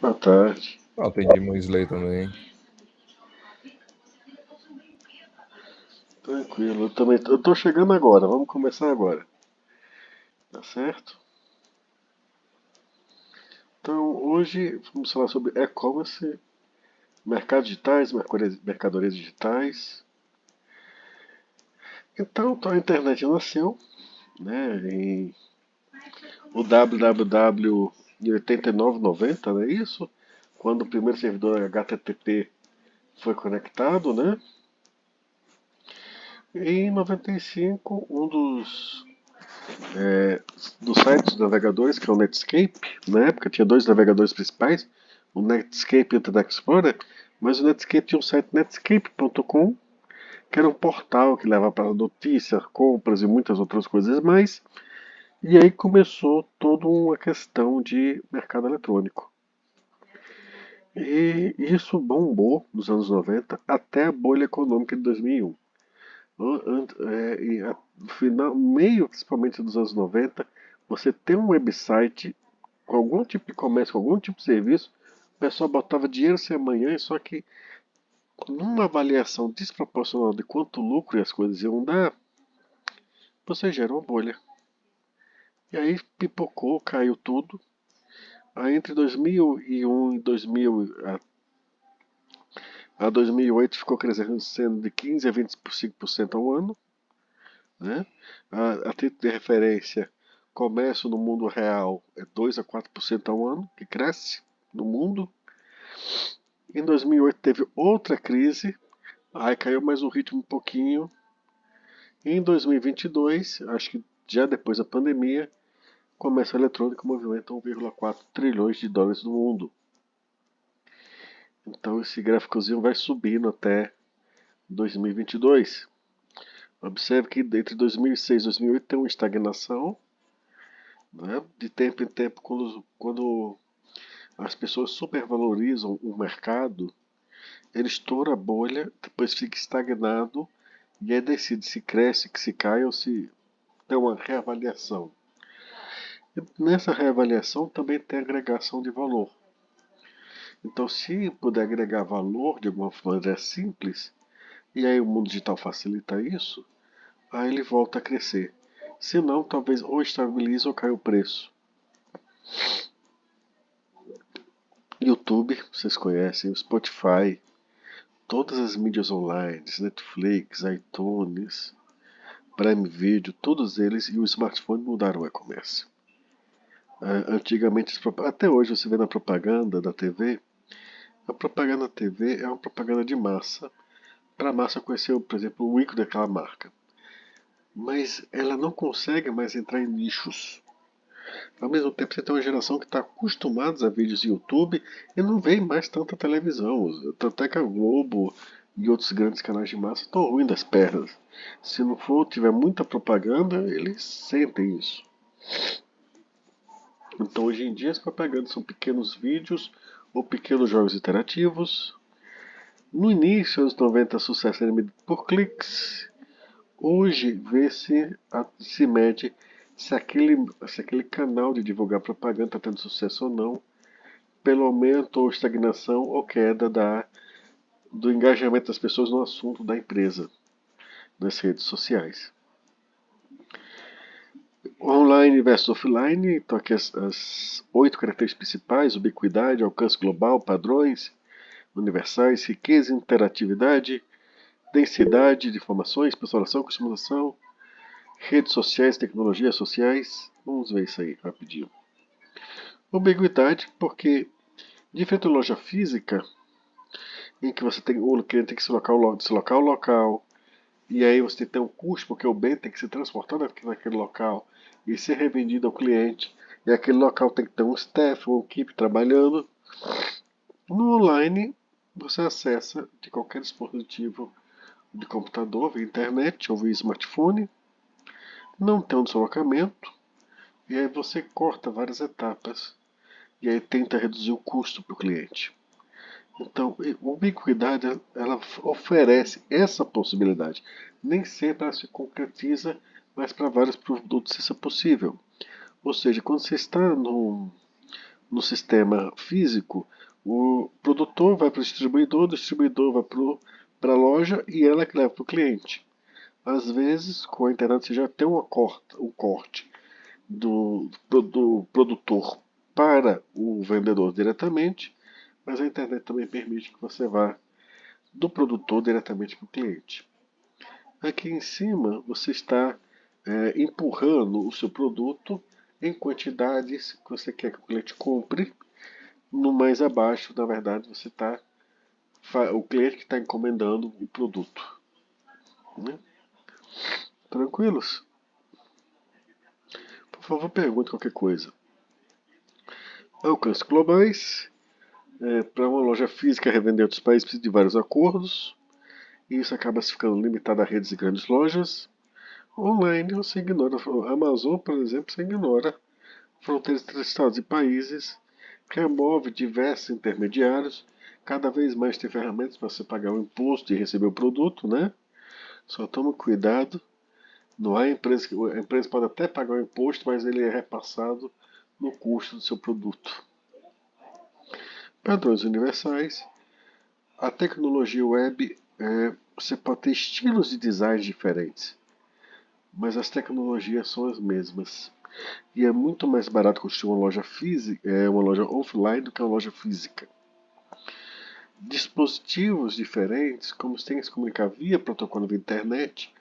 Boa tarde. Ah, tem Demon Slayer também. Tranquilo. Eu tô chegando agora. Vamos começar agora. Tá certo? Então, hoje vamos falar sobre e-commerce, mercados digitais, mercadorias digitais. Então, a internet nasceu, né, em o www em 89, 90, não é isso? Quando o primeiro servidor HTTP foi conectado, né? E em 95, dos sites dos navegadores, que é o Netscape. Na época tinha dois navegadores principais, o Netscape e o Internet Explorer, mas o Netscape tinha um site netscape.com, que era um portal que levava para notícias, compras e muitas outras coisas mais. E aí começou toda uma questão de mercado eletrônico. E isso bombou nos anos 90 até a bolha econômica de 2001. No final, meio principalmente dos anos 90, você tem um website com algum tipo de comércio, com algum tipo de serviço, o pessoal botava dinheiro sem amanhã, só que numa avaliação desproporcional de quanto lucro as coisas iam dar, você gera uma bolha. E aí pipocou, caiu tudo. Aí entre 2001 e 2008 ficou crescendo sendo de 15 a 25% ao ano. Né? A título de referência, comércio no mundo real é 2 a 4% ao ano, que cresce no mundo. Em 2008 teve outra crise, aí caiu mais o ritmo um pouquinho. Em 2022, acho que já depois da pandemia, o comércio eletrônico movimenta 1,4 trilhões de dólares no mundo. Então esse gráficozinho vai subindo até 2022. Observe que entre 2006 e 2008 tem uma estagnação, né? De tempo em tempo, quando as pessoas supervalorizam o mercado, ele estoura a bolha, depois fica estagnado e aí decide se cresce, se cai ou se tem uma reavaliação. E nessa reavaliação também tem agregação de valor. Então, se puder agregar valor de alguma maneira simples, e aí o mundo digital facilita isso, aí ele volta a crescer. Se não, talvez ou estabilize ou caia o preço. YouTube, vocês conhecem, o Spotify, todas as mídias online, Netflix, iTunes, Prime Video, todos eles e o smartphone mudaram o e-commerce. Antigamente, até hoje você vê na propaganda da TV, a propaganda da TV é uma propaganda de massa, para a massa conhecer, por exemplo, o ícone daquela marca. Mas ela não consegue mais entrar em nichos. Ao mesmo tempo, você tem uma geração que está acostumada a vídeos de YouTube e não vê mais tanta televisão. Tanto é que a Globo e outros grandes canais de massa estão ruins das pernas. Se não for, tiver muita propaganda, eles sentem isso. Então, hoje em dia, as propagandas são pequenos vídeos ou pequenos jogos interativos. No início, anos 90, sucesso era medido por cliques. Hoje, se mede se aquele canal de divulgar propaganda está tendo sucesso ou não, pelo aumento ou estagnação ou queda do engajamento das pessoas no assunto da empresa nas redes sociais. Online versus offline, então aqui as 8 características principais: ubiquidade, alcance global, padrões universais, riqueza, interatividade, densidade de informações, personalização, customização, redes sociais, tecnologias sociais. Vamos ver isso aí rapidinho. Ubiquidade, porque diferente da loja física, em que o cliente tem que deslocar ao local, e aí você tem um custo, porque o bem tem que ser transportado naquele local e ser revendido ao cliente, e aquele local tem que ter um staff, uma equipe trabalhando. No online, você acessa de qualquer dispositivo de computador, via internet ou via smartphone, não tem um deslocamento, e aí você corta várias etapas, e aí tenta reduzir o custo para o cliente. Então, a ubiquidade ela oferece essa possibilidade. Nem sempre ela se concretiza, mas para vários produtos isso é possível. Ou seja, quando você está no sistema físico, o produtor vai para o distribuidor vai para a loja e ela que leva para o cliente. Às vezes, com a internet, você já tem um corte do produtor para o vendedor diretamente, mas a internet também permite que você vá do produtor diretamente para o cliente. Aqui em cima você está empurrando o seu produto em quantidades que você quer que o cliente compre. No mais abaixo, na verdade, você está o cliente que está encomendando o produto. Né? Tranquilos? Por favor, pergunte qualquer coisa. Alcances globais. Para uma loja física revender outros países precisa de vários acordos. E isso acaba ficando limitado a redes de grandes lojas. Online você ignora. A Amazon, por exemplo, você ignora fronteiras entre estados e países. Remove diversos intermediários. Cada vez mais tem ferramentas para você pagar o imposto e receber o produto, né? Só toma cuidado. Não há empresa que a empresa pode até pagar o imposto, mas ele é repassado no custo do seu produto. Padrões universais. A tecnologia web, você pode ter estilos de design diferentes, mas as tecnologias são as mesmas. E é muito mais barato construir uma loja física, uma loja offline do que uma loja física. Dispositivos diferentes, como você tem que se comunicar via protocolo de internet,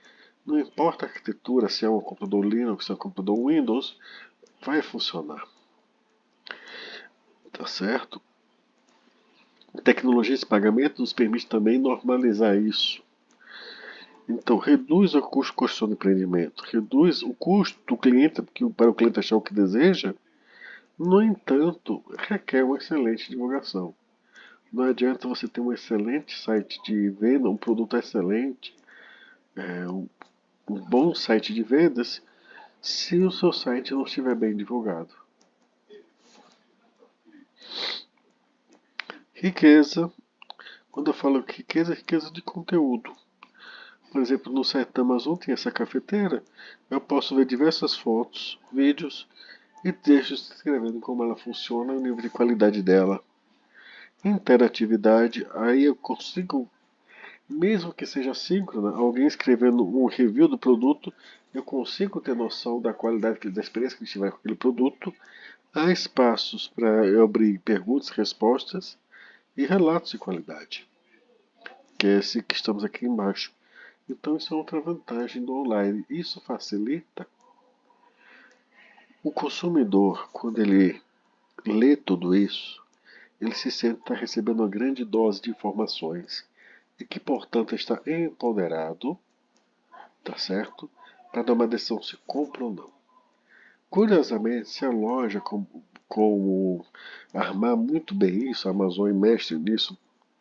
não importa a arquitetura, se é um computador Linux, se é um computador Windows, vai funcionar. Tá certo? Tecnologia de pagamento nos permite também normalizar isso. Então, reduz o custo de construção de empreendimento, reduz o custo do cliente para o cliente achar o que deseja. No entanto, requer uma excelente divulgação. Não adianta você ter um excelente site de venda, um produto excelente, um bom site de vendas, se o seu site não estiver bem divulgado. Riqueza. Quando eu falo riqueza, é riqueza de conteúdo. Por exemplo, no site da Amazon tem essa cafeteira. Eu posso ver diversas fotos, vídeos e textos descrevendo como ela funciona e o nível de qualidade dela. Interatividade, aí eu consigo, mesmo que seja síncrona, alguém escrevendo um review do produto, eu consigo ter noção da qualidade, da experiência que tiver com aquele produto. Há espaços para eu abrir perguntas, respostas e relatos de qualidade, que é esse que estamos aqui embaixo. Então isso é outra vantagem do online. Isso facilita o consumidor, quando ele lê tudo isso, ele se sente estar recebendo uma grande dose de informações e que, portanto, está empoderado, tá certo? Para dar uma decisão se compra ou não. Curiosamente, se a loja como armar muito bem isso, a Amazon é mestre nisso,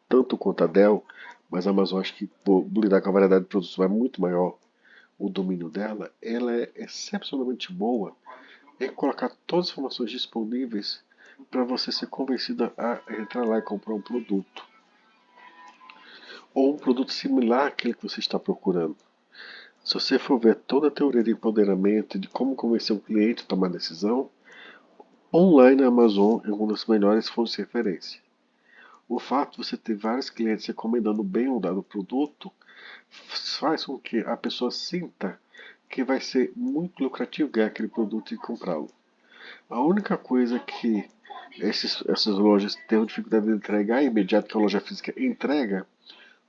tanto quanto a Dell, mas a Amazon acho que por lidar com a variedade de produtos vai muito maior o domínio dela, ela é excepcionalmente boa em colocar todas as informações disponíveis para você ser convencido a entrar lá e comprar um produto. Ou um produto similar àquele que você está procurando. Se você for ver toda a teoria de empoderamento e de como convencer um cliente a tomar decisão, online a Amazon é uma das melhores fontes de referência. O fato de você ter vários clientes recomendando bem um dado produto faz com que a pessoa sinta que vai ser muito lucrativo ganhar aquele produto e comprá-lo. A única coisa que essas lojas têm dificuldade de entregar imediato que a loja física entrega,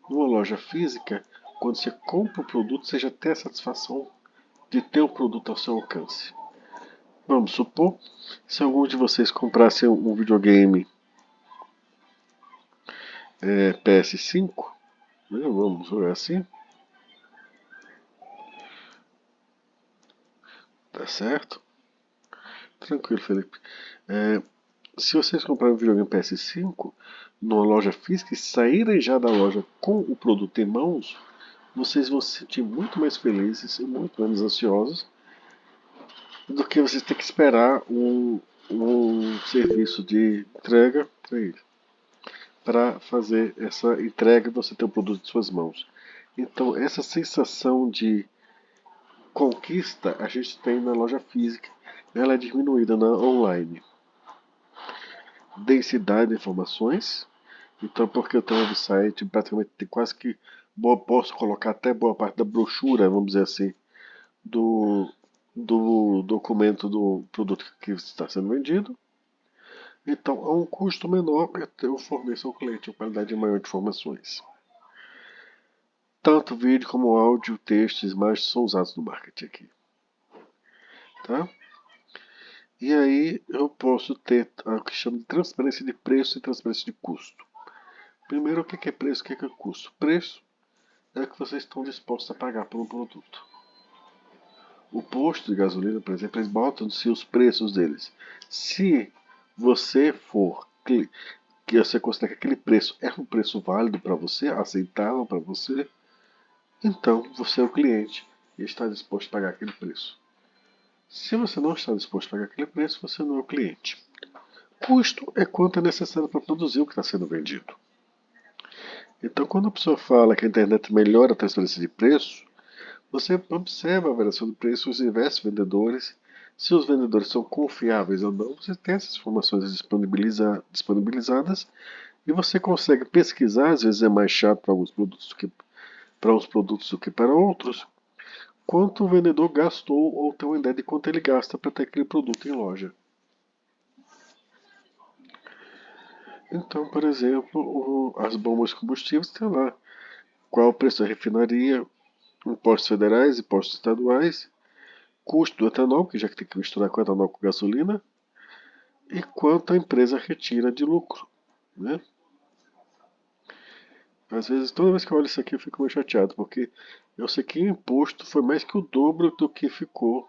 numa loja física, quando você compra o produto, você já tem a satisfação de ter o produto ao seu alcance. Vamos supor, se algum de vocês comprasse um videogame PS5, né, vamos jogar assim, tá certo? Tranquilo, Felipe. Se vocês comprarem um videogame PS5 numa loja física e saírem já da loja com o produto em mãos, vocês vão se sentir muito mais felizes e muito menos ansiosos do que vocês ter que esperar um serviço de entrega para ele, para fazer essa entrega e você ter o produto em suas mãos. Então, essa sensação de conquista a gente tem na loja física, ela é diminuída na online. densidade de informações. Então, porque eu tenho um website, praticamente tem quase que posso colocar até boa parte da brochura, vamos dizer assim, do, do documento do produto que está sendo vendido. Então, a um custo menor, eu forneço ao cliente uma qualidade maior de informações. Tanto vídeo como áudio, textos, imagens são usados no marketing aqui. Tá? E aí eu posso ter o que chama de transparência de preço e transparência de custo. Primeiro, o que é preço e o que é custo? Preço é o que vocês estão dispostos a pagar por um produto. O posto de gasolina, por exemplo, eles botam-se os preços deles. Se você for que você considera que aquele preço é um preço válido para você, aceitável para você, então você é o cliente e está disposto a pagar aquele preço. Se você não está disposto a pagar aquele preço, você não é o cliente. Custo é quanto é necessário para produzir o que está sendo vendido. Então, quando a pessoa fala que a internet melhora a transferência de preço, você observa a variação de preço dos diversos vendedores. Se os vendedores são confiáveis ou não, você tem essas informações disponibilizadas e você consegue pesquisar. Às vezes é mais chato para alguns produtos do que para outros. Quanto o vendedor gastou ou tem uma ideia de quanto ele gasta para ter aquele produto em loja. Então, por exemplo, as bombas de combustíveis tem lá qual o preço da refinaria, impostos federais, impostos estaduais, custo do etanol, que já que tem que misturar com etanol com gasolina, e quanto a empresa retira de lucro. Né? Às vezes, toda vez que eu olho isso aqui, eu fico meio chateado, porque eu sei que o imposto foi mais que o dobro do que ficou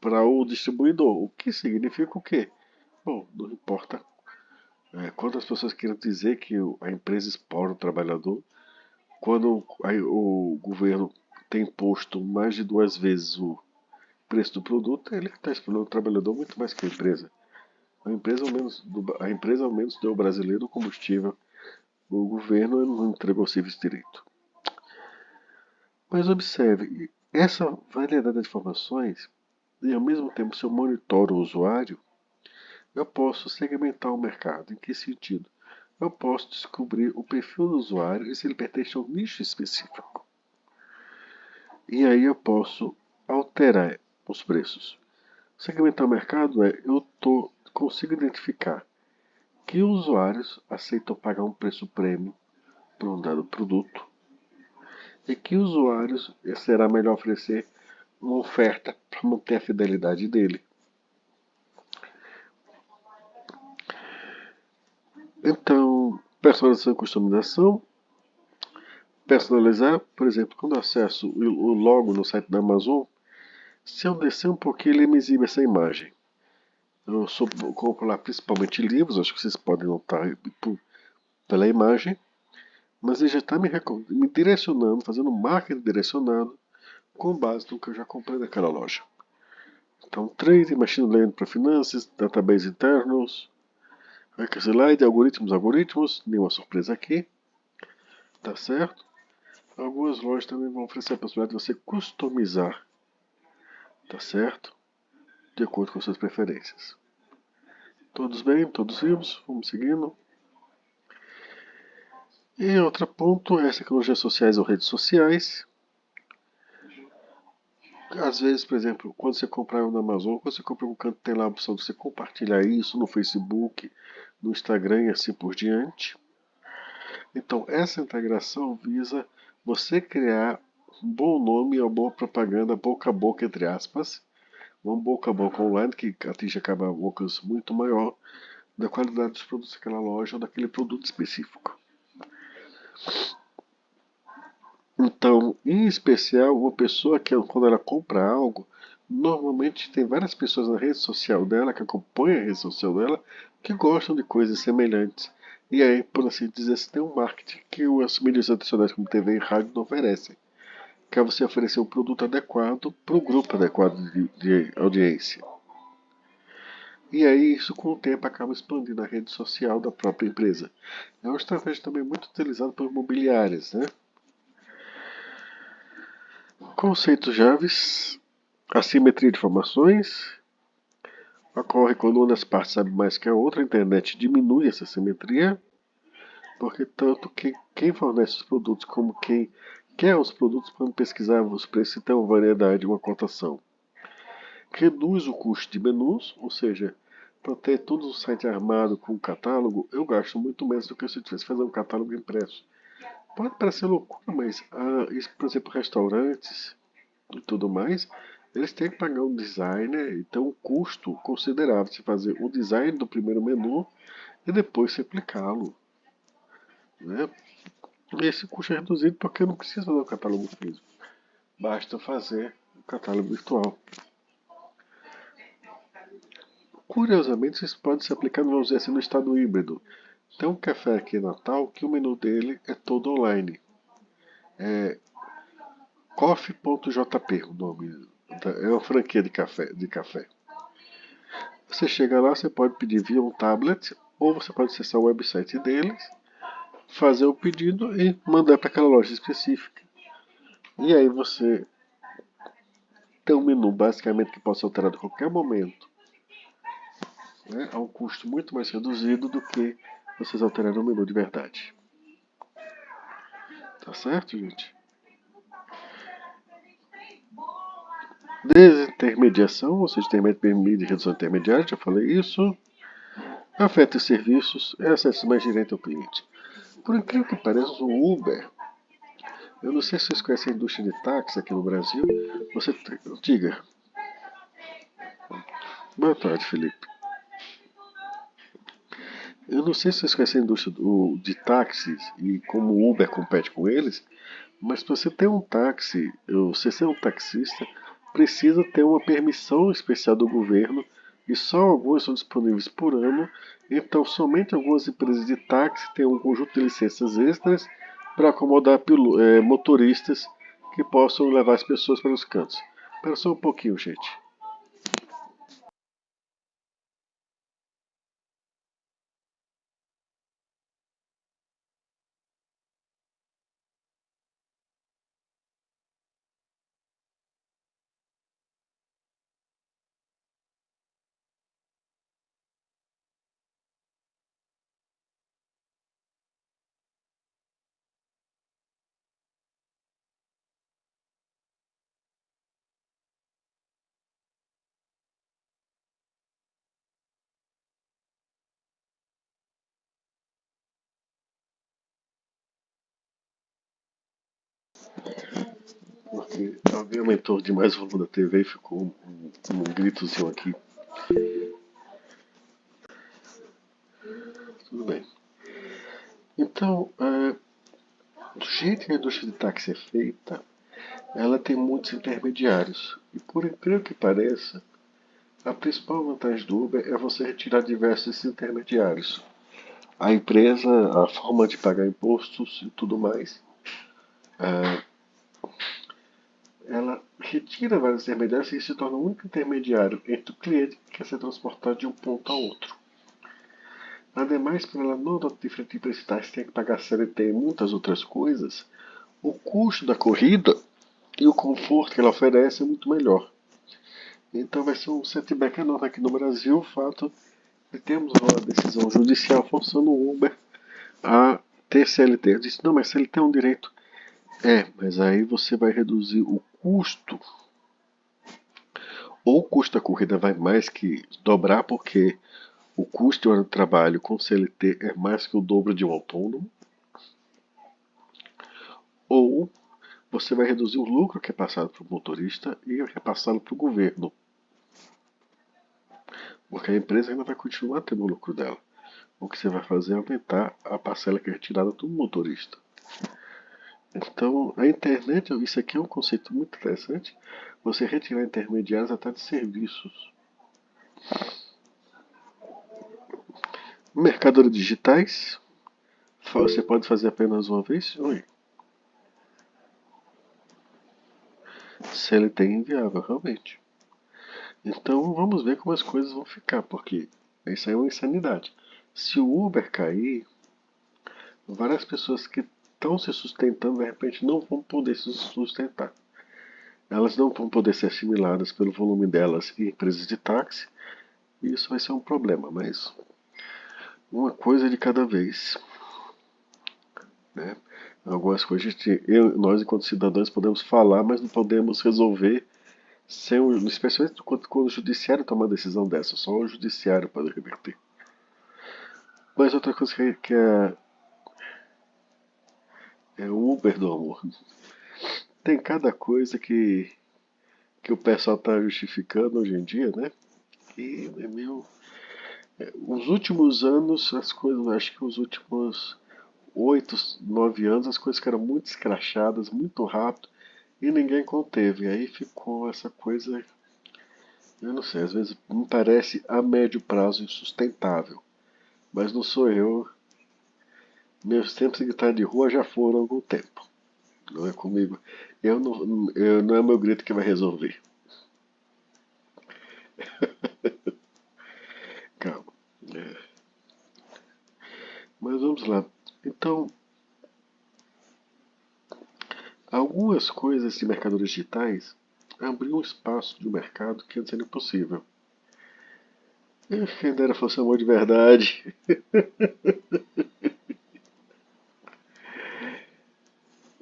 para o distribuidor. O que significa o quê? Bom, não importa quantas pessoas queiram dizer que a empresa explora o trabalhador, quando o governo tem imposto mais de 2 vezes o preço do produto, ele está explorando o trabalhador muito mais que a empresa. A empresa ao menos deu ao brasileiro o combustível. O governo não entregou o serviço direito. Mas observe, essa variedade de informações, e ao mesmo tempo se eu monitoro o usuário, eu posso segmentar o mercado. Em que sentido? Eu posso descobrir o perfil do usuário e se ele pertence a um nicho específico. E aí eu posso alterar os preços. Segmentar o mercado consigo identificar que usuários aceitam pagar um preço premium por um dado produto e que usuários será melhor oferecer uma oferta para manter a fidelidade dele. Então, personalização e customização. Personalizar, por exemplo, quando eu acesso o logo no site da Amazon, se eu descer um pouquinho, ele me exibe essa imagem. Eu compro lá principalmente livros, acho que vocês podem notar pela imagem, mas ele já está me direcionando, fazendo marketing direcionado com base no que eu já comprei naquela loja. Então, trading, machine learning para finanças, database internals, slide, algoritmos, nenhuma surpresa aqui, tá certo? Algumas lojas também vão oferecer a possibilidade de você customizar, tá certo? De acordo com suas preferências. Todos bem? Todos vivos? Vamos seguindo. E outro ponto é as tecnologias sociais ou redes sociais. Às vezes, por exemplo, quando você comprar na Amazon, quando você compra um canto, tem lá a opção de você compartilhar isso no Facebook, no Instagram e assim por diante. Então, essa integração visa você criar um bom nome e uma boa propaganda boca a boca, entre aspas, um boca a boca online que atinge acaba um alcance muito maior da qualidade dos produtos daquela loja ou daquele produto específico. Então, em especial, uma pessoa que quando ela compra algo, normalmente tem várias pessoas na rede social dela, que acompanham a rede social dela, que gostam de coisas semelhantes. E aí, por assim dizer, você tem um marketing que as mídias tradicionais como TV e rádio não oferecem. Que é você oferecer um produto adequado para o grupo adequado de audiência. E aí, isso com o tempo acaba expandindo a rede social da própria empresa. É uma estratégia também muito utilizada por imobiliárias, né? Conceitos chaves, assimetria de informações, ocorre quando uma das partes sabe mais que a outra, a internet diminui essa simetria, porque tanto quem fornece os produtos como quem quer os produtos podem pesquisar os preços e ter uma variedade, uma cotação. Reduz o custo de menus, ou seja, para ter todo o site armado com catálogo, eu gasto muito menos do que se eu tivesse fazer um catálogo impresso. Pode parecer loucura, mas, isso, por exemplo, restaurantes e tudo mais, eles têm que pagar um designer, então um custo considerável de fazer o design do primeiro menu e depois replicá-lo. Né? E esse custo é reduzido porque eu não preciso fazer o catálogo físico, basta fazer o catálogo virtual. Curiosamente, isso pode se aplicar, vamos dizer assim, no estado híbrido. Tem um café aqui em Natal que o menu dele é todo online. É coffee.jp o nome. É uma franquia de café. Você chega lá, você pode pedir via um tablet ou você pode acessar o website deles, fazer o pedido e mandar para aquela loja específica. E aí você tem um menu basicamente que pode ser alterado a qualquer momento, né, a um custo muito mais reduzido do que vocês alterarem o menu de verdade. Tá certo, gente? Desintermediação, ou seja, permite de redução intermediária, já falei isso. Afeta os serviços, é acesso mais direto ao cliente. Por incrível que pareça, o Uber, eu não sei se vocês conhecem a indústria de táxi aqui no Brasil. Você diga. Boa tarde, Felipe. Eu não sei se vocês conhecem a indústria de táxis e como o Uber compete com eles, mas para você ter um táxi, você ser um taxista, precisa ter uma permissão especial do governo e só algumas são disponíveis por ano. Então, somente algumas empresas de táxi têm um conjunto de licenças extras para acomodar motoristas que possam levar as pessoas para os cantos. Espera só um pouquinho, gente. Porque alguém aumentou demais o volume da TV e ficou um gritozinho aqui. Tudo bem. Então, do jeito que a indústria de táxi é feita, ela tem muitos intermediários. E por incrível que pareça, a principal vantagem do Uber é você retirar diversos intermediários. A empresa, a forma de pagar impostos e tudo mais, ela retira vários intermediários e se torna o único intermediário entre o cliente que quer ser transportado de um ponto a outro. Ademais, por ela não diferente de publicidade, tem que pagar CLT e muitas outras coisas, o custo da corrida e o conforto que ela oferece é muito melhor. Então vai ser um setback enorme aqui no Brasil o fato de termos uma decisão judicial forçando o Uber a ter CLT. Eu disse, não, mas CLT é um direito. É, mas aí você vai reduzir o custo, ou o custo da corrida vai mais que dobrar, porque o custo de hora de trabalho com CLT é mais que o dobro de um autônomo, ou você vai reduzir o lucro que é passado para o motorista e repassá-lo para o governo, porque a empresa ainda vai continuar tendo o lucro dela. O que você vai fazer é aumentar a parcela que é retirada do motorista. Então, a internet, isso aqui é um conceito muito interessante, você retirar intermediários até de serviços. Mercadores digitais, você pode fazer apenas uma vez? Oi. CLT é inviável, realmente. Então, vamos ver como as coisas vão ficar, porque isso aí é uma insanidade. Se o Uber cair, várias pessoas que estão se sustentando de repente não vão poder se sustentar. Elas não vão poder ser assimiladas pelo volume delas em empresas de táxi E isso vai ser um problema, mas uma coisa de cada vez, né? Algumas coisas nós enquanto cidadãos podemos falar, mas não podemos resolver sem especialmente quando o judiciário toma uma decisão dessa, só o judiciário pode reverter. Mas outra coisa é o Uber do amor. Tem cada coisa que o pessoal está justificando hoje em dia, né? E é meio. Os últimos anos, as coisas, acho que os últimos 8, 9 anos, as coisas ficaram muito escrachadas, muito rápido, e ninguém conteve. Aí ficou essa coisa, eu não sei, às vezes me parece a médio prazo insustentável. Mas não sou eu. Meus tempos de guitarra de rua já foram há algum tempo. Não é comigo. Não é meu grito que vai resolver. Calma. É. Mas vamos lá. Então, algumas coisas de mercadorias digitais abriu um espaço de um mercado que antes era impossível. Quem dera fosse amor de verdade.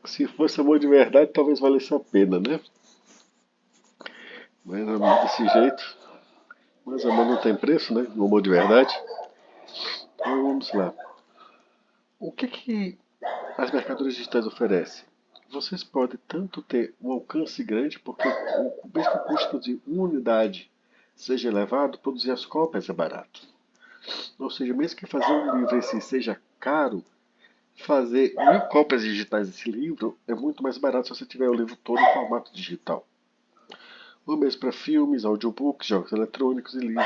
Se fosse amor de verdade, talvez valesse a pena, né? Mas amor desse jeito. Mas amor não tem preço, né? O amor de verdade. Então vamos lá. O que as mercadorias digitais oferecem? Vocês podem tanto ter um alcance grande, porque mesmo que o custo de uma unidade seja elevado, produzir as cópias é barato. Ou seja, mesmo que fazer um livro em si seja caro, fazer 1.000 cópias digitais desse livro é muito mais barato se você tiver o livro todo em formato digital. O mesmo para filmes, audiobooks, jogos eletrônicos e livros.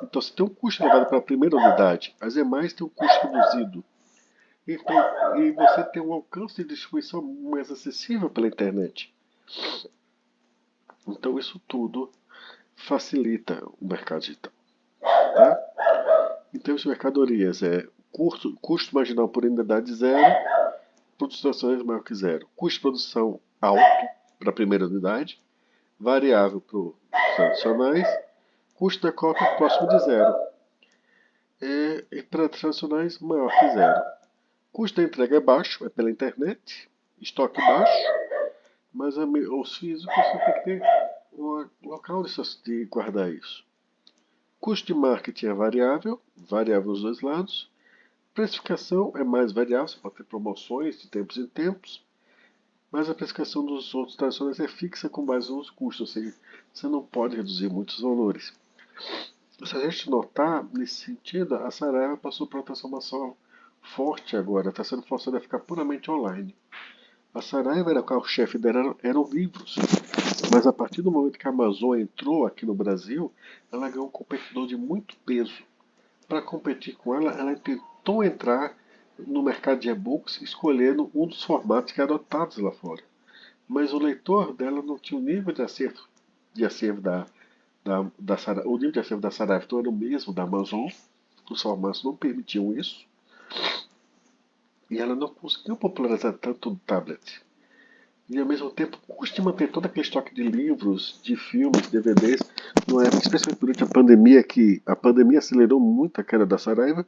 Então, se tem um custo elevado para a primeira unidade, as demais têm um custo reduzido. Então, e você tem um alcance de distribuição mais acessível pela internet. Então, isso tudo facilita o mercado digital. Tá? Em termos de mercadorias, custo marginal por unidade zero, produção maior que zero. Custo de produção alto para a primeira unidade, variável para os tradicionais, custo da cópia próximo de zero. E para tradicionais, maior que zero. Custo da entrega é baixo, é pela internet, estoque baixo, mas os físicos você tem que ter um local de guardar isso. Custo de marketing é variável nos dois lados. Precificação é mais variável, você pode ter promoções de tempos em tempos, mas a precificação dos outros tradicionais é fixa com base nos custos, ou seja, você não pode reduzir muitos valores. Se a gente notar, nesse sentido, a Saraiva passou por uma transformação forte agora, está sendo forçada a ficar puramente online. A Saraiva era o carro-chefe dela, eram livros. Mas a partir do momento que a Amazon entrou aqui no Brasil, ela ganhou um competidor de muito peso. Para competir com ela, ela tentou entrar no mercado de e-books, escolhendo um dos formatos que eram adotados lá fora. Mas o leitor dela não tinha o nível de acervo da Saraiva. O nível de acervo da Saraiva então era o mesmo da Amazon. Os formatos não permitiam isso. E ela não conseguiu popularizar tanto o tablet. E ao mesmo tempo custa manter todo aquele estoque de livros, de filmes, DVDs, numa época, especialmente durante a pandemia, que a pandemia acelerou muito a queda da Saraiva,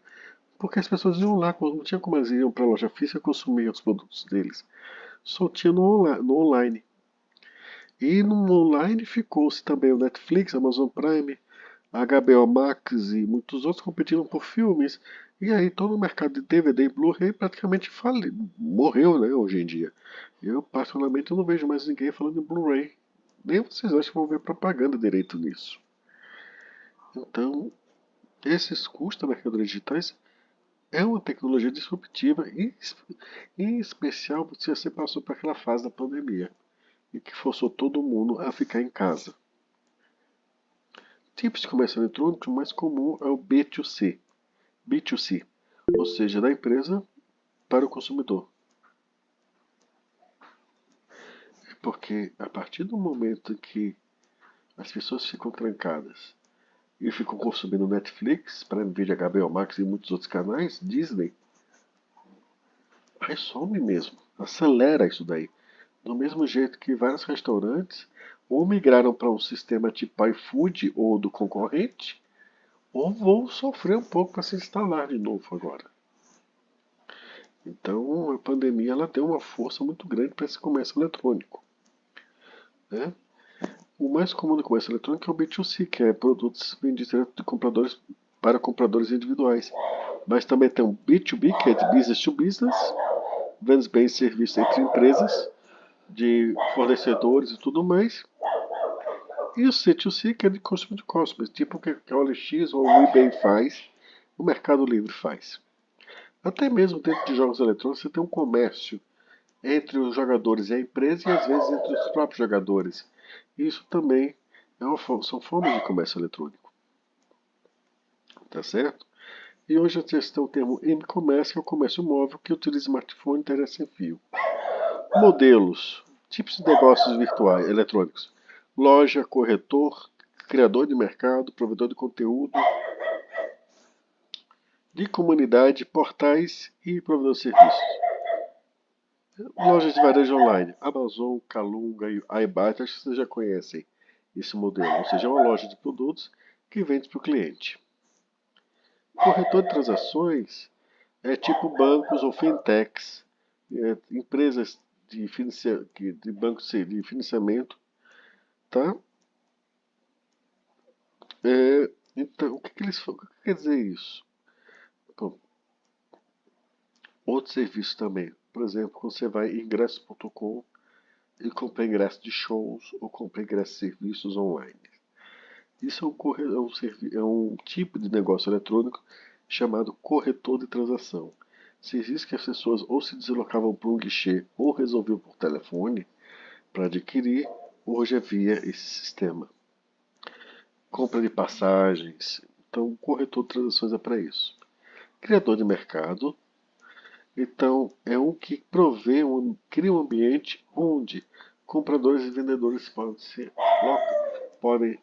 porque as pessoas iam lá, não tinha como elas iam para a loja física consumir os produtos deles. Só tinha no online. E no online ficou-se também o Netflix, Amazon Prime, a HBO Max e muitos outros competindo por filmes. E aí todo o mercado de DVD e Blu-ray praticamente morreu, né, hoje em dia. Eu particularmente não vejo mais ninguém falando em Blu-ray. Nem vocês acham que vão ver propaganda direito nisso. Então, esses custos da mercadoria digitais é uma tecnologia disruptiva, em especial se você passou por aquela fase da pandemia e que forçou todo mundo a ficar em casa. Tipos de comércio eletrônico, o mais comum é o B2C, ou seja, da empresa para o consumidor. Porque a partir do momento que as pessoas ficam trancadas e ficam consumindo Netflix, Prime Video, HBO Max e muitos outros canais, Disney, aí some mesmo, acelera isso daí. Do mesmo jeito que vários restaurantes ou migraram para um sistema tipo iFood ou do concorrente, ou vão sofrer um pouco para se instalar de novo agora. Então a pandemia ela deu uma força muito grande para esse comércio eletrônico, né? O mais comum no comércio eletrônico é o B2C, que é produtos vendidos direto de compradores para compradores individuais. Mas também tem o B2B, que é de business to business, vende bens e serviços entre empresas, de fornecedores e tudo mais. E o C2C, que é de consumo de cosméticos, tipo o que a OLX ou o eBay faz, o Mercado Livre faz. Até mesmo dentro de jogos eletrônicos você tem um comércio entre os jogadores e a empresa e às vezes entre os próprios jogadores. Isso também são formas de comércio eletrônico, tá certo? E hoje vocês têm o termo e-commerce, que é o comércio móvel que utiliza smartphone e internet sem fio. Modelos, tipos de negócios virtuais, eletrônicos: loja, corretor, criador de mercado, provedor de conteúdo, de comunidade, portais e provedor de serviços. Lojas de varejo online: Amazon, Calunga e iBuyt, acho que vocês já conhecem esse modelo, ou seja, é uma loja de produtos que vende para o cliente. Corretor de transações é tipo bancos ou fintechs, empresas de bancos de financiamento, tá? Então, o que quer dizer isso? Bom, outro serviço também, por exemplo, quando você vai em ingresso.com e compra ingresso de shows ou compra ingresso de serviços online. Isso é um tipo de negócio eletrônico chamado corretor de transação. Serviço que as pessoas ou se deslocavam para um guichê ou resolviam por telefone para adquirir, hoje é via esse sistema. Compra de passagens. Então, o corretor de transações é para isso. Criador de mercado. Então, é um que cria um ambiente onde compradores e vendedores podem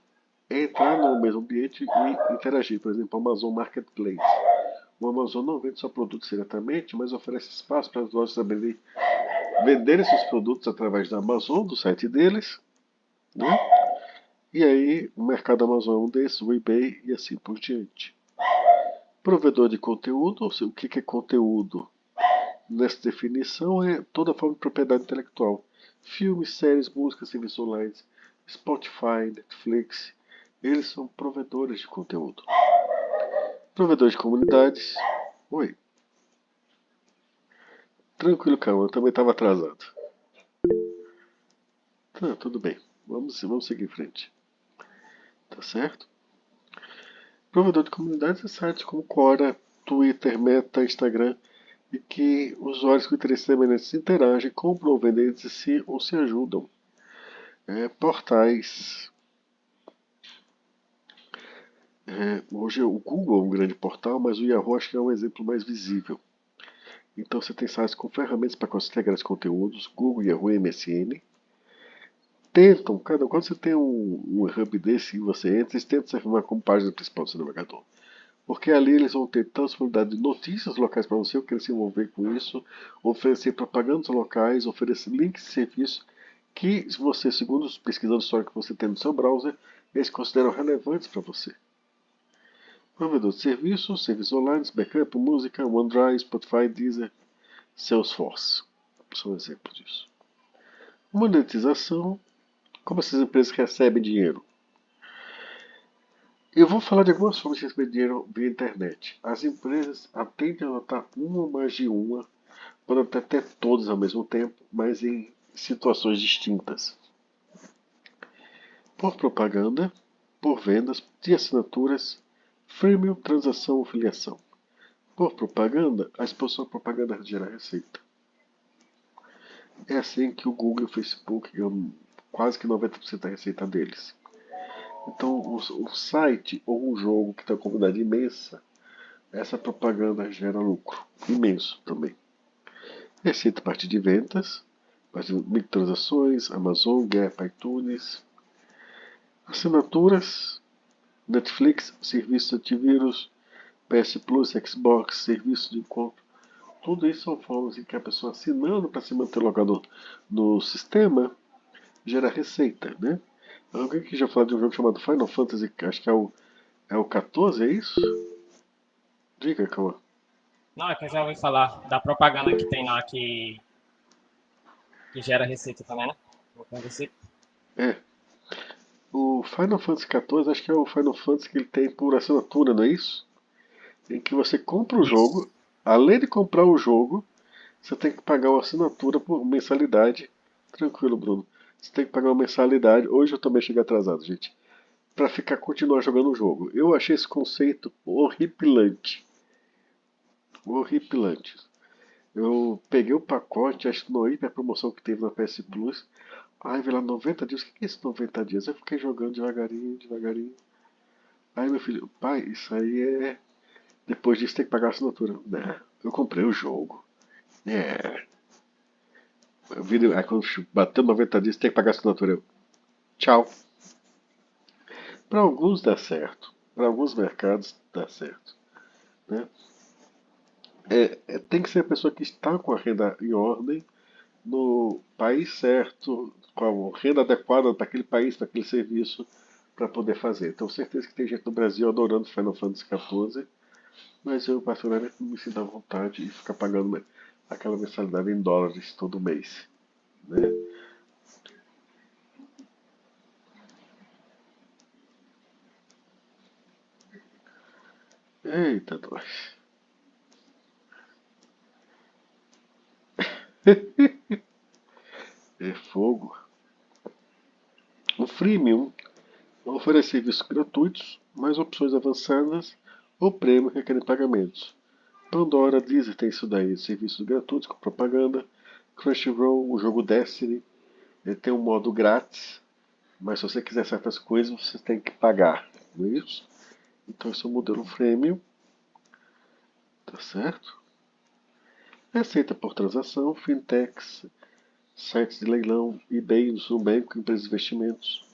entrar no mesmo ambiente e interagir. Por exemplo, o Amazon Marketplace. O Amazon não vende só produtos diretamente, mas oferece espaço para as lojas também venderem seus produtos através da Amazon, do site deles, né? E aí o mercado Amazon é um desses, o eBay e assim por diante. Provedor de conteúdo, ou seja, o que é conteúdo? Nessa definição é toda forma de propriedade intelectual. Filmes, séries, músicas, serviços online, Spotify, Netflix, eles são provedores de conteúdo. Provedores de comunidades. Oi. Tranquilo, calma, eu também estava atrasado. Tá, tudo bem. Vamos seguir em frente. Tá certo? Provedor de comunidades é sites como Quora, Twitter, Meta, Instagram, e que usuários com interesses semelhantes interagem, compram ou vendem entre si ou se ajudam. Portais. Hoje o Google é um grande portal, mas o Yahoo acho que é um exemplo mais visível. Então você tem sites com ferramentas para conseguir esses conteúdos, Google, Yahoo e MSN. Quando você tem um hub desse e você entra, eles tentam se afirmar como página principal do seu navegador. Porque ali eles vão ter tanta disponibilidade de notícias locais para você, eu quero se envolver com isso, oferecer propagandas locais, oferecer links de serviço que, se você, segundo os pesquisadores históricos que você tem no seu browser, eles consideram relevantes para você. Provedor de serviços online, backup, música, OneDrive, Spotify, Deezer, Salesforce. São exemplos disso. Monetização. Como essas empresas recebem dinheiro? Eu vou falar de algumas formas de receber dinheiro via internet. As empresas tendem a adotar uma ou mais de uma, podem até ter todas ao mesmo tempo, mas em situações distintas. Por propaganda, por vendas, de assinaturas, freemium, transação ou filiação. Por propaganda, a exposição à propaganda gera receita. É assim que o Google e o Facebook ganham quase que 90% da receita deles. Então, o site ou um jogo que tem uma comunidade imensa, essa propaganda gera lucro imenso também. Receita a partir de vendas, a partir de microtransações, Amazon, Gap, iTunes, assinaturas, Netflix, serviço de antivírus, PS Plus, Xbox, serviço de encontro. Tudo isso são formas em que a pessoa assinando para se manter logado no sistema gera receita, né? Alguém que já falou de um jogo chamado Final Fantasy, acho que é o É o 14, é isso? Diga, Cauã. Não, é que eu já ouvi falar da propaganda que tem lá que gera receita também, né? Colocando receita. É. O Final Fantasy XIV, acho que é o Final Fantasy que ele tem por assinatura, não é isso? Em que você compra o Isso. jogo, além de comprar o jogo, você tem que pagar uma assinatura por mensalidade. Tranquilo, Bruno. Você tem que pagar uma mensalidade. Hoje eu também cheguei atrasado, gente. Pra ficar continuar jogando o jogo. Eu achei esse conceito horripilante. Horripilante. Eu peguei o pacote, acho que no hiper promoção que teve na PS Plus. Aí vi lá 90 dias. O que é esse 90 dias? Eu fiquei jogando devagarinho, devagarinho. Aí meu filho, pai, isso aí é. Depois disso tem que pagar a assinatura. Né? Eu comprei o jogo. É. Aí quando bateu 90 dias tem que pagar a assinatura. Eu, tchau. Para alguns dá certo. Para alguns mercados dá certo. Né? Tem que ser a pessoa que está com a renda em ordem, no país certo, com a renda adequada para aquele país, para aquele serviço, para poder fazer. Tenho certeza que tem gente no Brasil adorando Final Fantasy XIV, mas eu particularmente não me sinto à vontade de ficar pagando aquela mensalidade em dólares todo mês. Né? Eita, nós. É fogo. O freemium oferece serviços gratuitos, mais opções avançadas ou prêmio que requerem pagamentos. Pandora, Disney tem isso daí, serviços gratuitos com propaganda. Crunchyroll, o jogo Destiny, ele tem um modo grátis, mas se você quiser certas coisas você tem que pagar, não é isso? Então esse é o modelo freemium, tá certo? É aceita por transação, fintechs, sites de leilão, eBay, Nubank, empresas de investimentos,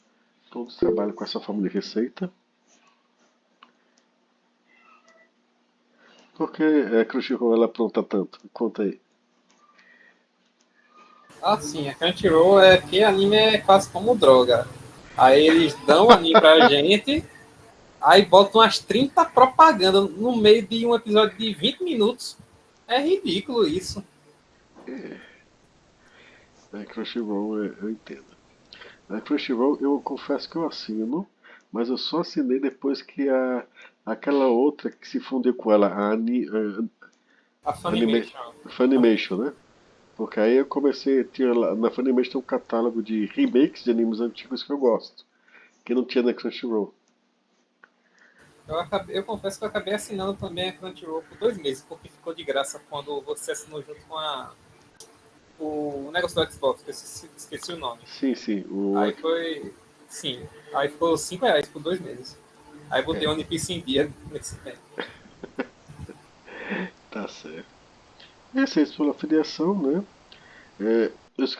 todos trabalham com essa forma de receita. Por que a Crunchyroll ela apronta tanto? Conta aí. Assim, a Crunchyroll é que anime é quase como droga. Aí eles dão o anime pra gente, aí botam umas 30 propagandas no meio de um episódio de 20 minutos. É ridículo isso. A Crunchyroll eu entendo. A Crunchyroll eu confesso que eu assino, mas eu só assinei depois que aquela outra que se fundiu com ela, A a anime, Funimation. Funimation, né? Porque aí eu comecei, na Funimation tem um catálogo de remakes de animes antigos que eu gosto, que não tinha na Crunchyroll. Eu confesso que eu acabei assinando também a Crunchyroll por 2 meses, porque ficou de graça quando você assinou junto com o negócio do Xbox, que eu esqueci o nome. Sim, sim, Aí foi. Sim. Aí ficou R$ 5 por 2 meses. Aí botei é, One Piece em dia nesse tempo. tá certo. Receita pela filiação, né? Os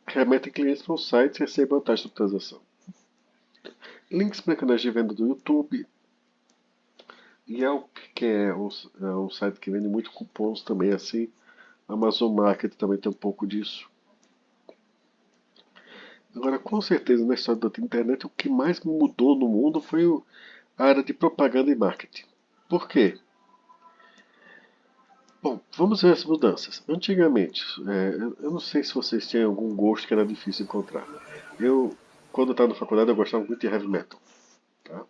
remetem clientes para os sites e recebem a taxa de transação. Links para canais de venda do YouTube. Yelp, que é um site que vende muito cupons também, assim. Amazon Market também tem um pouco disso. Agora, com certeza, na história da internet, o que mais mudou no mundo foi a área de propaganda e marketing. Por quê? Bom, vamos ver as mudanças. Antigamente, eu não sei se vocês tinham algum gosto que era difícil encontrar. Eu, quando estava na faculdade, eu gostava muito de heavy metal. Tá?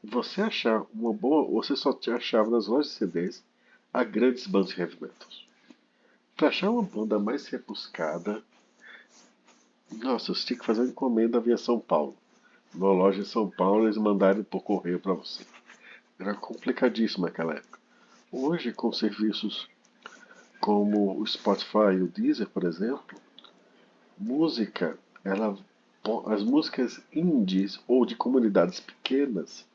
Você achar uma boa, você só achava nas lojas de CDs a grandes bandas de heavy metal. Para achar uma banda mais rebuscada, nossa, você tinha que fazer uma encomenda via São Paulo. Numa loja em São Paulo, eles mandaram por correio para você. Era complicadíssimo naquela época. Hoje, com serviços como o Spotify e o Deezer, por exemplo, música, as músicas indies ou de comunidades pequenas,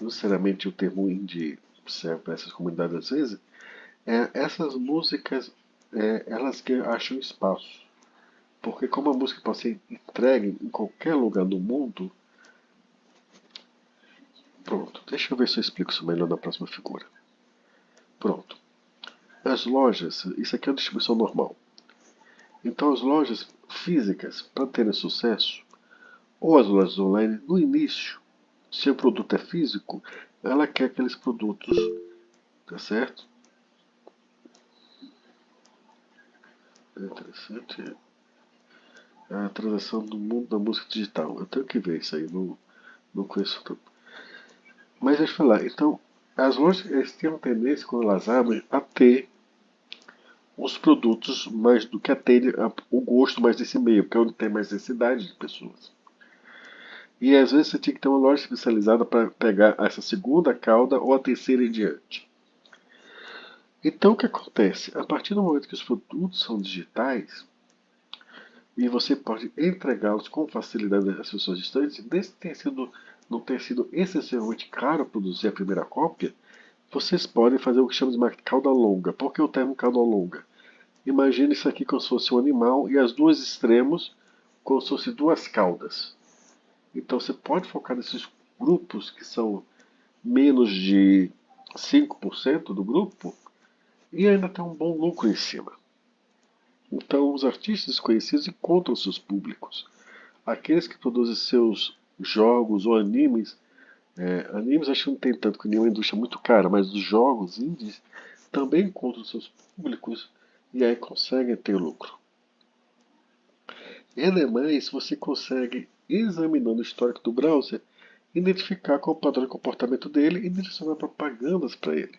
não necessariamente o termo indie serve para essas comunidades às vezes, essas músicas elas que acham espaço. Porque como a música pode ser entregue em qualquer lugar do mundo, pronto, deixa eu ver se eu explico isso melhor na próxima figura. Pronto. As lojas, isso aqui é uma distribuição normal. Então as lojas físicas, para terem sucesso, ou as lojas online, no início, Se o produto é físico, ela quer aqueles produtos, tá certo? É interessante a transação do mundo da música digital. Eu tenho que ver isso aí, não conheço tanto. Mas deixa eu falar, então, as lojas eles têm uma tendência, quando elas abrem, a ter os produtos mais do que atende o gosto mais desse meio, porque é onde tem mais necessidade de pessoas. E às vezes você tinha que ter uma loja especializada para pegar essa segunda cauda ou a terceira em diante. Então o que acontece? A partir do momento que os produtos são digitais e você pode entregá-los com facilidade às pessoas distantes, desde que não tenha sido excessivamente caro produzir a primeira cópia, vocês podem fazer o que chamamos de cauda longa. Por que o termo cauda longa? Imagine isso aqui como se fosse um animal e as duas extremos como se fossem duas caudas. Então você pode focar nesses grupos que são menos de 5% do grupo e ainda ter um bom lucro em cima. Então os artistas conhecidos encontram seus públicos. Aqueles que produzem seus jogos ou animes, animes acho que não tem tanto, porque é uma indústria muito cara, mas os jogos indies também encontram seus públicos e aí conseguem ter lucro. E ademais, você consegue, examinando o histórico do browser, identificar qual é o padrão de comportamento dele e direcionar propagandas para ele.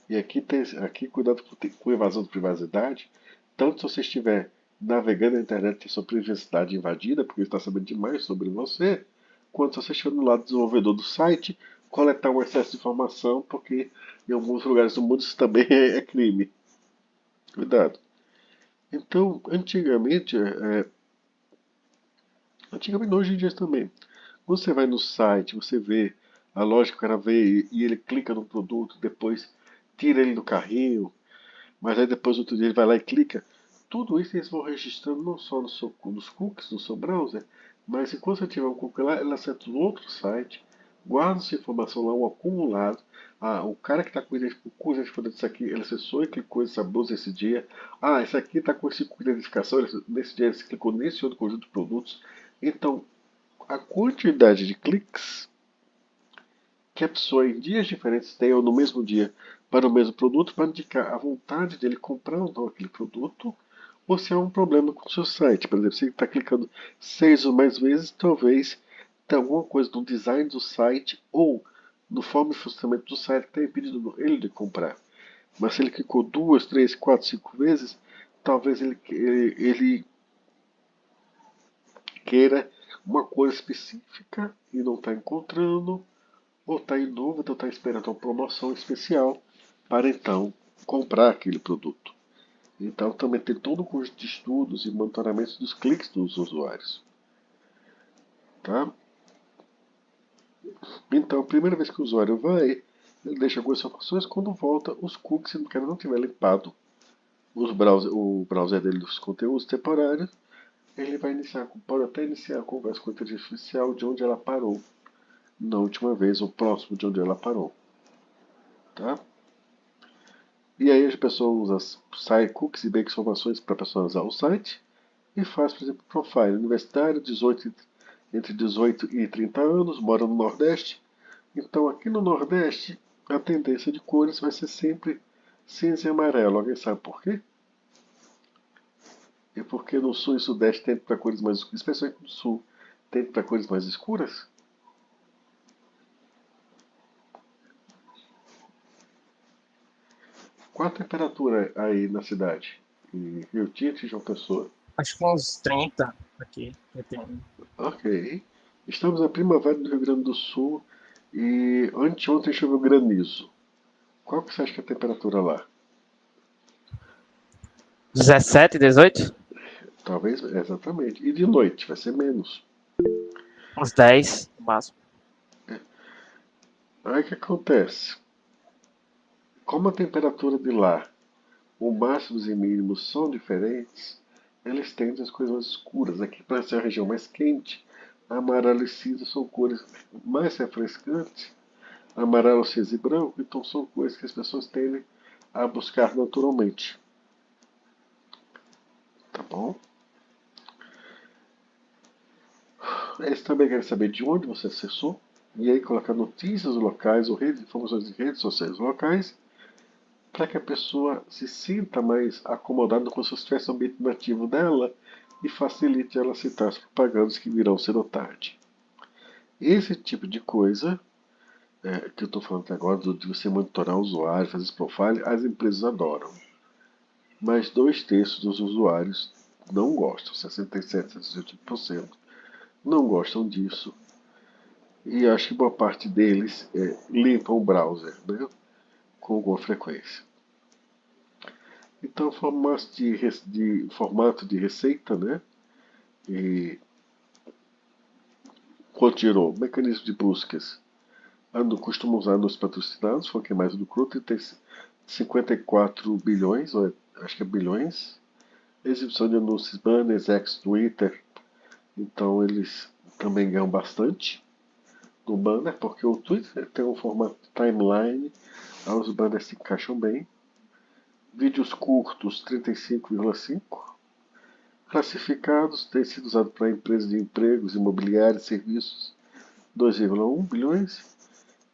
E aqui cuidado com evasão de privacidade, tanto se você estiver navegando na internet e sua privacidade invadida, porque ele está sabendo demais sobre você, quanto se você estiver do lado do desenvolvedor do site, coletar um excesso de informação, porque em alguns lugares do mundo isso também é crime. Cuidado. Então, antigamente, hoje em dia também, você vai no site, você vê a loja que o cara vê e ele clica no produto, depois tira ele do carrinho, mas aí depois outro dia ele vai lá e clica. Tudo isso eles vão registrando não só nos cookies do seu browser, mas enquanto você tiver um cookie lá, ele acessa um outro site, guarda essa informação lá, um acumulado. Ah, o cara que está com identificador disso aqui, ele acessou e clicou nessa blusa esse dia. Ah, esse aqui está com esse cookie de identificação, nesse dia ele clicou nesse outro conjunto de produtos. Então, a quantidade de cliques que a pessoa em dias diferentes tem ou no mesmo dia para o mesmo produto para indicar a vontade dele comprar ou não aquele produto, ou se há um problema com o seu site. Por exemplo, se ele está clicando 6 ou mais vezes, talvez tenha alguma coisa no design do site ou no forma de funcionamento do site que tenha impedido ele de comprar. Mas se ele clicou 2, 3, 4, 5 vezes, talvez ele queira uma coisa específica e não está encontrando, ou está em dúvida, ou está esperando uma promoção especial para então comprar aquele produto. Então também tem todo um conjunto de estudos e monitoramentos dos cliques dos usuários. Tá? Então, a primeira vez que o usuário vai, ele deixa algumas informações, quando volta, os cookies, se o cara não tiver limpado o browser dele dos conteúdos temporários, ele pode até iniciar a conversa com a inteligência artificial de onde ela parou na última vez, ou próximo de onde ela parou. Tá? E aí a pessoa usa cookies e bake informações para personalizar o site e faz, por exemplo, profile universitário, entre 18 e 30 anos, mora no Nordeste. Então aqui no Nordeste a tendência de cores vai ser sempre cinza e amarelo. Alguém sabe por quê? E porque no Sul e Sudeste tende para cores mais escuras, especialmente no Sul, tende para cores mais escuras? Qual a temperatura aí na cidade? Em Rio Tinto e João Pessoa? Acho que uns 30 aqui. Eu tenho. Ok. Estamos na primavera do Rio Grande do Sul e anteontem choveu granizo. Qual que você acha que é a temperatura lá? 17, 18? Talvez, exatamente. E de noite vai ser menos. Uns 10 no máximo. Aí o que acontece? Como a temperatura de lá, o máximos e mínimos são diferentes, eles tendem as cores mais escuras. Aqui, para ser a região mais quente, amarelo e cinza são cores mais refrescantes. Amarelo, cinza e branco, então são cores que as pessoas tendem a buscar naturalmente. Tá bom? Eles também querem saber de onde você acessou, e aí colocar notícias locais ou informações de redes sociais locais para que a pessoa se sinta mais acomodada como se estivesse no ambiente nativo dela e facilite ela aceitar as propagandas que virão cedo ou tarde. Esse tipo de coisa que eu estou falando até agora, de você monitorar o usuário, fazer esse profile, as empresas adoram. Mas 2/3 dos usuários não gostam, 67, 68% não gostam disso. E acho que boa parte deles limpam o browser, né, com alguma frequência. Então, formato de receita, né, e continuou. Mecanismo de buscas. Costumo usar nos patrocinados, foi o que mais lucrou, tem 54 bilhões, ou acho que é bilhões. Exibição de anúncios, banners, Twitter. Então eles também ganham bastante no banner, porque o Twitter tem um formato de timeline, aí os banners se encaixam bem. Vídeos curtos, 35,5. Classificados, tem sido usado para empresas de empregos, imobiliários, serviços, 2,1 bilhões.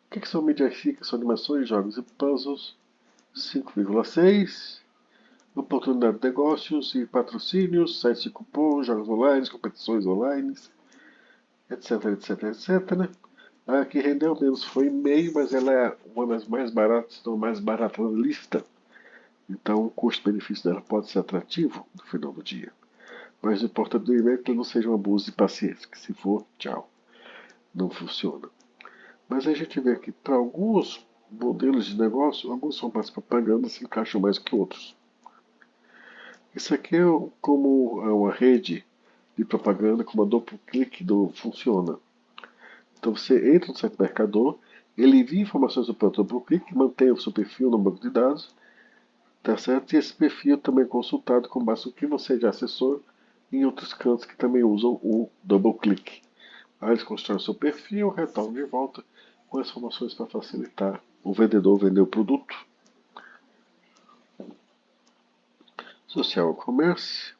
O que são mídias ricas? São animações, jogos e puzzles, 5,6. Oportunidade de negócios e patrocínios, sites de cupom, jogos online, competições online, etc, etc, etc. A que rendeu menos foi meio, mas ela é uma das mais baratas, não mais barata na lista. Então o custo-benefício dela pode ser atrativo no final do dia. Mas o importante do e-mail é que ele não seja um abuso de paciência, que se for, tchau. Não funciona. Mas a gente vê que para alguns modelos de negócio, alguns formatos de propaganda se encaixam mais que outros. Isso aqui é como uma rede de propaganda com uma duplo clique funciona. Então você entra no site do mercador, ele envia informações para o duplo clique, mantém o seu perfil no banco de dados, tá certo? E esse perfil também é consultado com base no que você já acessou em outros cantos que também usam o double click. Aí eles constroem o seu perfil, retornam de volta com as informações para facilitar o vendedor vender o produto. Social commerce.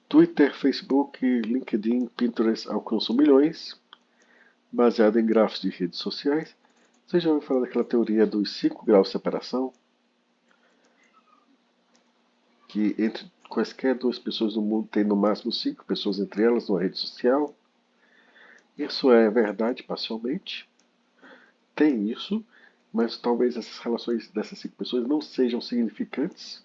Twitter, Facebook, LinkedIn, Pinterest alcançam milhões, baseado em gráficos de redes sociais. Você já ouviu falar daquela teoria dos 5 graus de separação? Que entre quaisquer duas pessoas no mundo tem no máximo 5 pessoas entre elas numa rede social. Isso é verdade parcialmente. Tem isso, mas talvez essas relações dessas 5 pessoas não sejam significantes.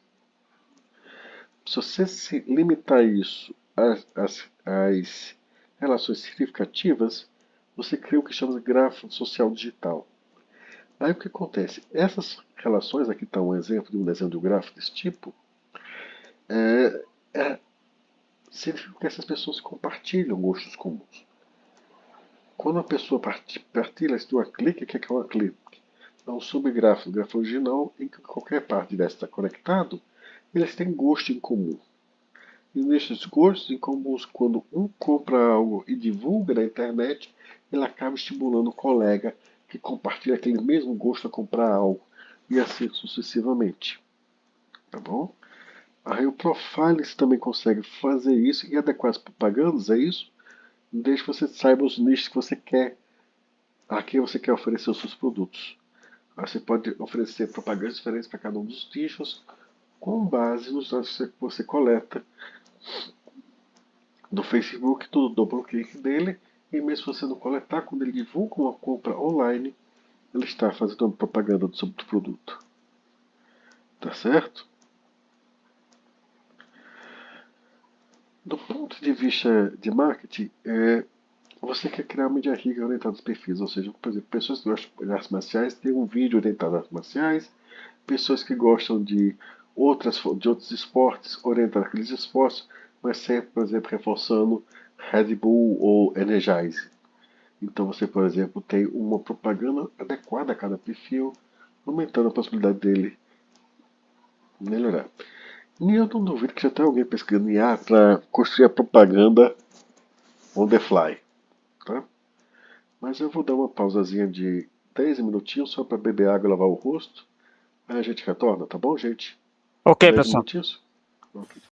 Se você se limitar isso às relações significativas, você cria o que chama de gráfico social digital. Aí o que acontece? Essas relações, aqui está um exemplo de um desenho de um gráfico desse tipo, significa que essas pessoas compartilham gostos comuns. Quando a pessoa partilha, se tu clica, o que é uma clique? É um subgráfico, gráfico original, em que qualquer parte dessa está conectado, eles têm gosto em comum. E nesses gostos em comuns, quando um compra algo e divulga na internet, ele acaba estimulando o colega que compartilha aquele mesmo gosto a comprar algo, e assim sucessivamente. Tá bom? Aí o Profiling também consegue fazer isso e adequar as propagandas, é isso? Desde que você saiba os nichos que você quer, a quem você quer oferecer os seus produtos. Aí você pode oferecer propagandas diferentes para cada um dos nichos, com base nos dados que você coleta do Facebook, do double click dele, e mesmo se você não coletar, quando ele divulga uma compra online, ele está fazendo uma propaganda sobre o produto. Tá certo? Do ponto de vista de marketing, você quer criar uma mídia rica orientada aos perfis, ou seja, por exemplo, pessoas que gostam de artes marciais têm um vídeo orientado às artes marciais, pessoas que gostam de outros esportes orientados àqueles esportes, mas sempre, por exemplo, reforçando Red Bull ou Energize. Então você, por exemplo, tem uma propaganda adequada a cada perfil, aumentando a possibilidade dele melhorar. E eu não duvido que já tem alguém pesquisando em IA para construir a propaganda on the fly. Tá? Mas eu vou dar uma pausazinha de 10 minutinhos só para beber água e lavar o rosto. Aí a gente retorna, tá bom, gente? Ok, 10 pessoal. minutinhos? Ok.